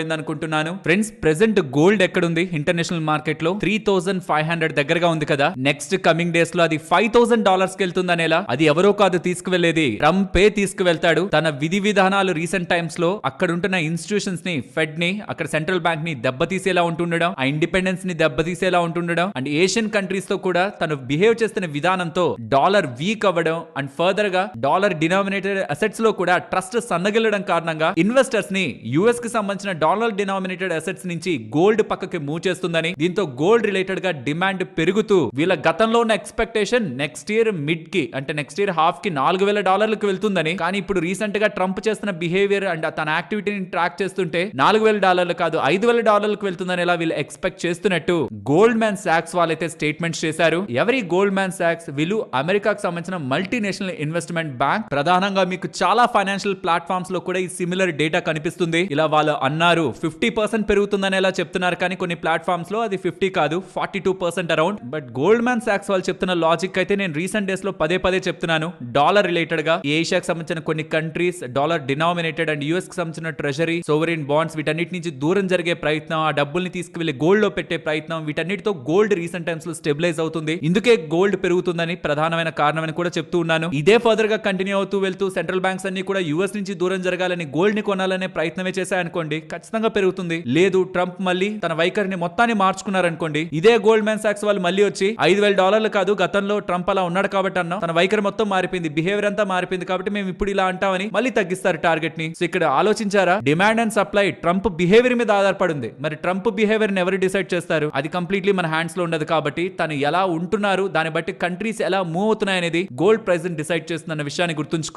అనుకుంటున్నాను friends. Present gold ఎక్కడుంది international market లో 3500 దగ్గరగా ఉంది కదా. నెక్స్ట్ కమింగ్ డేస్ లో అది $5000 కి వెళ్తుందనేలా. అది ఎవరో కాదు తీసుకువెళ్లేది, ట్రంపే తీసుకువెళ్తాడు. తన విధి విధానాలు రీసెంట్ టైమ్స్ లో అక్కడ ఉంటున్న ఇన్స్టిట్యూషన్స్ ని, ఫెడ్ ని, అక్కడ సెంట్రల్ బ్యాంక్ ని దెబ్బతీసేలా ఉంటుండడం, ఆ ఇండిపెండెన్స్ ని దెబ్బతీసేలా ఉంటుండడం, అండ్ ఏషియన్ కంట్రీస్ తో కూడా తను బిహేవ్ చేస్తున్న విధానంతో డాలర్ వీక్ అవ్వడం, అండ్ ఫర్దర్ గా డాలర్ డినామినేటెడ్ అసెట్స్ లో కూడా ట్రస్ట్ సన్నగిల్లడం కారణంగా ఇన్వెస్టర్స్ ని యుఎస్ కి సంబంధించిన డాలర్ డినామినేటెడ్ అసెట్స్ నుంచి గోల్డ్ పక్కకి మూవ్ చేస్తుందని, దీంతో గోల్డ్ రిలేటెడ్ గా డిమాండ్ పెరుగుతూ వీళ్ళ గతంలో ఉన్న ఎక్స్పెక్టేషన్ నెక్స్ట్ ఇయర్ మిడ్ కి, అంటే నెక్స్ట్ ఇయర్ హాఫ్ కి $4000 వెళ్తుందని. కానీ ఇప్పుడు రీసెంట్ గా ట్రంప్ చేస్తున్న బిహేవియర్ అండ్ తన యాక్టివిటీని ట్రాక్ చేస్తుంటే $4000 కాదు $5000 వెళ్తుందని ఎలా వీళ్ళు ఎక్స్పెక్ట్ చేస్తున్నట్టు గోల్డ్ మ్యాన్ సాక్స్ వాళ్ళైతే స్టేట్మెంట్స్ చేశారు. ఎవరి గోల్డ్ మ్యాన్ సాక్స్? వీళ్ళు అమెరికాకు సంబంధించిన మల్టీనేషనల్ ఇన్వెస్ట్మెంట్ బ్యాంక్. ప్రధానంగా మీకు చాలా ఫైనాన్షియల్ ప్లాట్ఫామ్స్ లో కూడా ఈ సిమిలర్ డేటా కనిపిస్తుంది. ఇలా వాళ్ళు అన్నారు 50% పెరుగుతుందని ఎలా చెప్తున్నారు, కానీ కొన్ని ప్లాట్ఫామ్స్ లో అది 50 కాదు 42% around. But gold man socks వాళ్ళు చెప్తున్న లాజిక్ అయితే నేను రీసెంట్ డేస్ లో పదే చెప్తున్నాను. డాలర్ రిలేటెడ్ గా ఏషియాకి సంబంధించిన కొన్ని countries dollar denominated and US కి సంబంధించిన ట్రెజరీ, సోవరిన్ బాండ్స్, వీటన్నిటి నుంచి దూరం జరిగే ప్రయత్నం, ఆ డబ్బుల్ని తీసుకువెళ్లి గోల్డ్ లో పెట్టే ప్రయత్నం, వీటన్నిటితో గోల్డ్ రీసెంట్ టైమ్స్ లో స్టెబిలైజ్ అవుతుంది. ఇందుకే గోల్డ్ పెరుగుతుందని ప్రధానమైన కారణమని కూడా చెప్తూ ఉన్నాను. ఇదే ఫర్దర్ గా కంటిన్యూ అవుతూ వెళ్తూ సెంట్రల్ బ్యాంక్స్ అన్ని కూడా యుఎస్ నుంచి దూరం జరగాలని, గోల్డ్ ని కొనాలనే ప్రయత్నమే చేశాయనుకోండి, ఖచ్చితంగా పెరుగుతుంది. లేదు ట్రంప్ మళ్ళీ తన వైఖరిని మొత్తాన్ని మార్చుకున్నారనుకోండి, ఇదే గోల్డ్ మ్యాన్ సాక్స్ వాళ్ళు మళ్ళీ వచ్చి $5000 కాదు, గతంలో ట్రంప్ అలా ఉన్నాడు కాబట్టి అన్నాం, తన వైఖరి మొత్తం మారిపోయింది, బిహేవియర్ అంతా మారిపోయింది కాబట్టి మేము ఇప్పుడు ఇలా అంటామని మళ్ళీ తగ్గిస్తారు టార్గెట్ ని. సో ఇక్కడ ఆలోచించారా? Demand and supply Trump behaviour మీద ఆధారపడింది. మరి ట్రంప్ బిహేవియర్ ని ఎవరు డిసైడ్ చేస్తారు? అది కంప్లీట్లీ మన హ్యాండ్స్ లో ఉండదు. కాబట్టి తను ఎలా ఉంటున్నారు, దాన్ని బట్టి కంట్రీస్ ఎలా మూవ్ అవుతున్నాయి అనేది గోల్డ్ ప్రైస్ డిసైడ్ చేస్తుందన్న విషయాన్ని గుర్తుంచుకో.